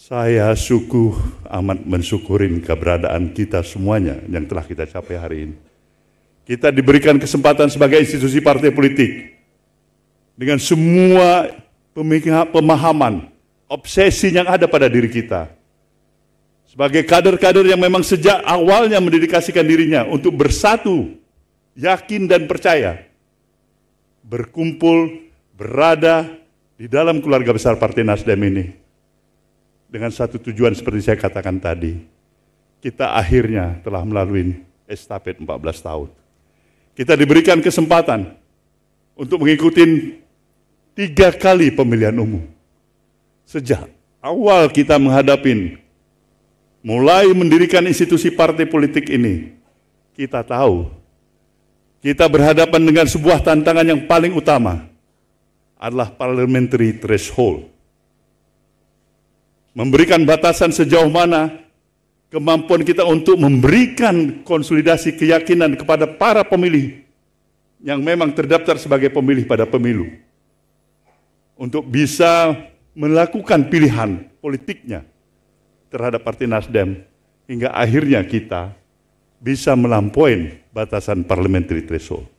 Saya amat mensyukurin keberadaan kita semuanya yang telah kita capai hari ini. Kita diberikan kesempatan sebagai institusi partai politik dengan semua pemahaman, obsesi yang ada pada diri kita. Sebagai kader-kader yang memang sejak awalnya mendedikasikan dirinya untuk bersatu, yakin dan percaya, berkumpul, berada di dalam keluarga besar Partai Nasdem ini. Dengan satu tujuan seperti saya katakan tadi, kita akhirnya telah melalui estafet 14 tahun. Kita diberikan kesempatan untuk mengikuti 3 kali pemilihan umum. Sejak awal kita mulai mendirikan institusi partai politik ini, kita tahu kita berhadapan dengan sebuah tantangan yang paling utama adalah parliamentary threshold. Memberikan batasan sejauh mana kemampuan kita untuk memberikan konsolidasi keyakinan kepada para pemilih yang memang terdaftar sebagai pemilih pada pemilu untuk bisa melakukan pilihan politiknya terhadap Partai Nasdem hingga akhirnya kita bisa melampaui batasan parliamentary threshold.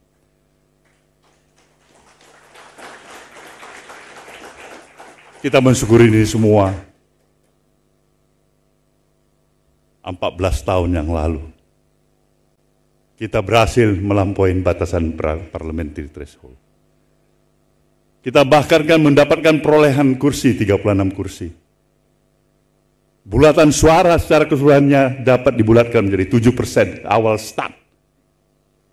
Kita mensyukuri ini semua 14 tahun yang lalu. Kita berhasil melampaui batasan parliamentary threshold. Kita bahkan kan mendapatkan perolehan kursi, 36 kursi. Bulatan suara secara keseluruhannya dapat dibulatkan menjadi 7% awal start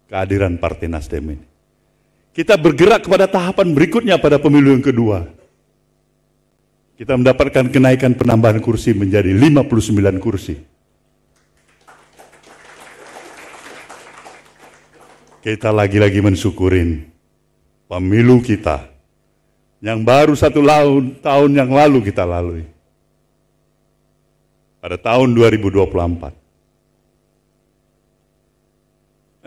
kehadiran Partai Nasdem ini. Kita bergerak kepada tahapan berikutnya pada pemilu yang kedua. Kita mendapatkan kenaikan penambahan kursi menjadi 59 kursi. Kita lagi-lagi mensyukurin pemilu kita yang baru 1 tahun yang lalu kita lalui. Pada tahun 2024.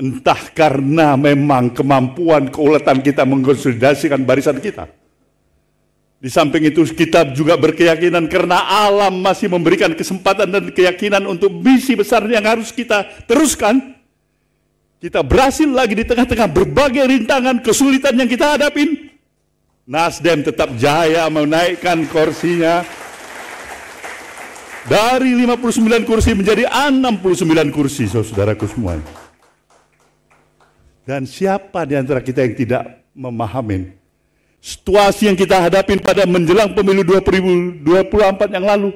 Entah karena memang kemampuan keuletan kita mengkonsolidasikan barisan kita. Di samping itu kita juga berkeyakinan karena alam masih memberikan kesempatan dan keyakinan untuk misi besar yang harus kita teruskan. Kita berhasil lagi di tengah-tengah berbagai rintangan, kesulitan yang kita hadapin. Nasdem tetap jaya menaikkan kursinya dari 59 kursi menjadi 69 kursi, saudaraku semua. Dan siapa di antara kita yang tidak memahami situasi yang kita hadapin pada menjelang pemilu 2024 yang lalu?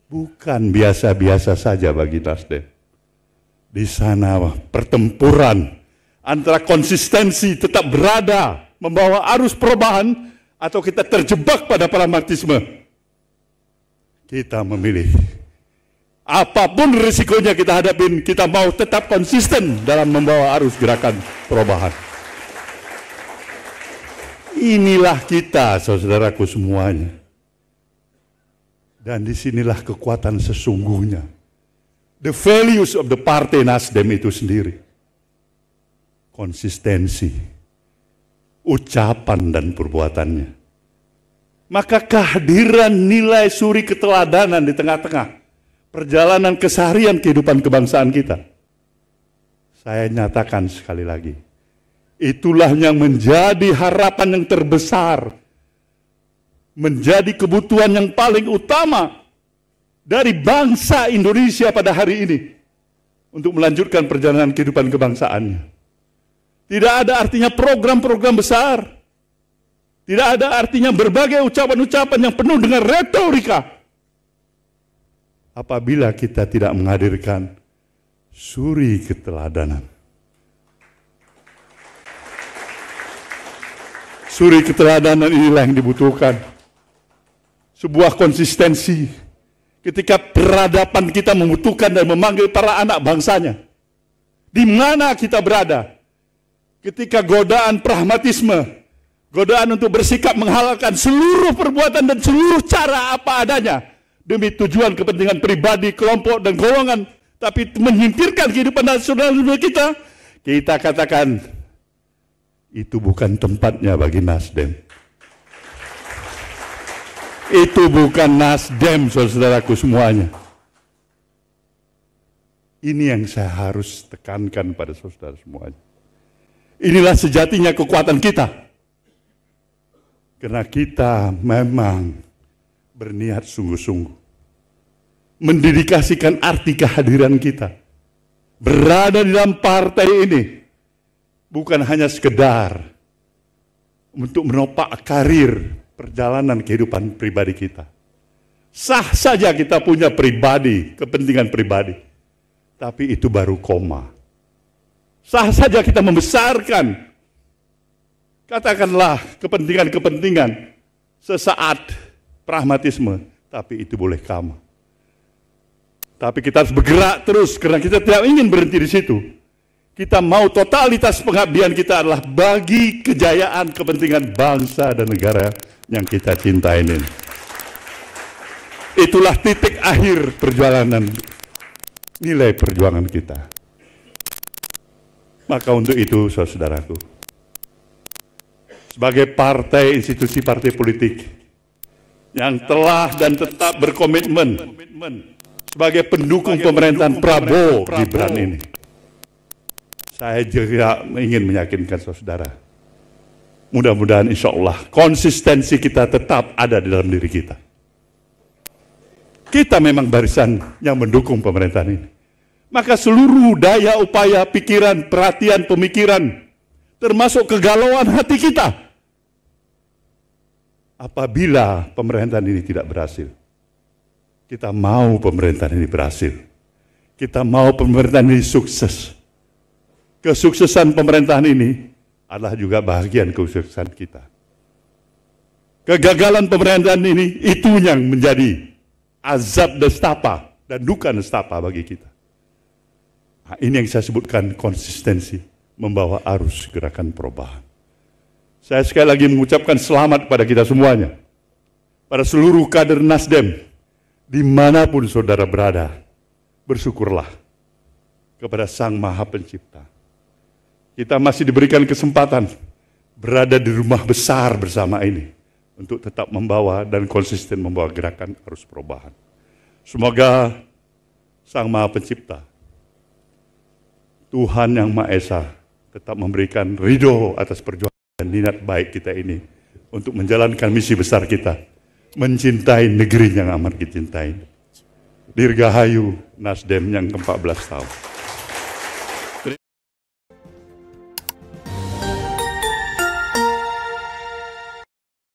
Bukan biasa-biasa saja bagi Nasdem. Di sana pertempuran antara konsistensi tetap berada membawa arus perubahan atau kita terjebak pada pragmatisme. Kita memilih apapun risikonya kita hadapin, kita mau tetap konsisten dalam membawa arus gerakan perubahan. Inilah kita, saudaraku semuanya. Dan disinilah kekuatan sesungguhnya. The values of the Partai Nasdem itu sendiri. Konsistensi, ucapan dan perbuatannya. Maka kehadiran nilai suri keteladanan di tengah-tengah perjalanan keseharian kehidupan kebangsaan kita. Saya nyatakan sekali lagi, itulah yang menjadi harapan yang terbesar, menjadi kebutuhan yang paling utama dari bangsa Indonesia pada hari ini untuk melanjutkan perjalanan kehidupan kebangsaannya. Tidak ada artinya program-program besar, tidak ada artinya berbagai ucapan-ucapan yang penuh dengan retorika apabila kita tidak menghadirkan suri keteladanan. Suri keteladanan inilah yang dibutuhkan. Sebuah konsistensi ketika peradaban kita membutuhkan dan memanggil para anak bangsanya. Di mana kita berada? Ketika godaan pragmatisme, godaan untuk bersikap menghalalkan seluruh perbuatan dan seluruh cara apa adanya demi tujuan kepentingan pribadi, kelompok dan golongan, tapi menyingkirkan kehidupan nasional kita, kita katakan itu bukan tempatnya bagi Nasdem. Itu bukan Nasdem, saudaraku semuanya. Ini yang saya harus tekankan pada saudara semuanya. Inilah sejatinya kekuatan kita. Karena kita memang berniat sungguh-sungguh. Mendedikasikan arti kehadiran kita. Berada di dalam partai ini. Bukan hanya sekedar untuk menopak karir perjalanan kehidupan pribadi kita. Sah saja kita punya pribadi, kepentingan pribadi. Tapi itu baru koma. Sah saja kita membesarkan, katakanlah kepentingan-kepentingan sesaat pragmatisme, tapi itu boleh kama. Tapi kita harus bergerak terus karena kita tidak ingin berhenti di situ. Kita mau totalitas pengabdian kita adalah bagi kejayaan kepentingan bangsa dan negara yang kita cintai ini. Itulah titik akhir perjalanan nilai perjuangan kita. Maka untuk itu, saudaraku, sebagai partai, institusi partai politik yang telah dan tetap berkomitmen sebagai pendukung pemerintahan Prabowo Gibran ini, saya juga ingin meyakinkan saudara, mudah-mudahan insya Allah konsistensi kita tetap ada di dalam diri kita. Kita memang barisan yang mendukung pemerintahan ini. Maka seluruh daya, upaya, pikiran, perhatian, pemikiran, termasuk kegalauan hati kita, apabila pemerintahan ini tidak berhasil. Kita mau pemerintahan ini berhasil. Kita mau pemerintahan ini sukses. Kesuksesan pemerintahan ini adalah juga bagian kesuksesan kita. Kegagalan pemerintahan ini itu yang menjadi azab nestapa dan duka nestapa bagi kita. Nah, ini yang saya sebutkan konsistensi membawa arus gerakan perubahan. Saya sekali lagi mengucapkan selamat pada kita semuanya, pada seluruh kader Nasdem, dimanapun saudara berada, bersyukurlah kepada Sang Maha Pencipta. Kita masih diberikan kesempatan berada di rumah besar bersama ini, untuk tetap membawa dan konsisten membawa gerakan arus perubahan. Semoga Sang Maha Pencipta, Tuhan Yang Maha Esa, tetap memberikan ridho atas perjuangan dan niat baik kita ini untuk menjalankan misi besar kita, mencintai negeri yang amat kita cintai. Dirgahayu Nasdem yang ke-14 tahun.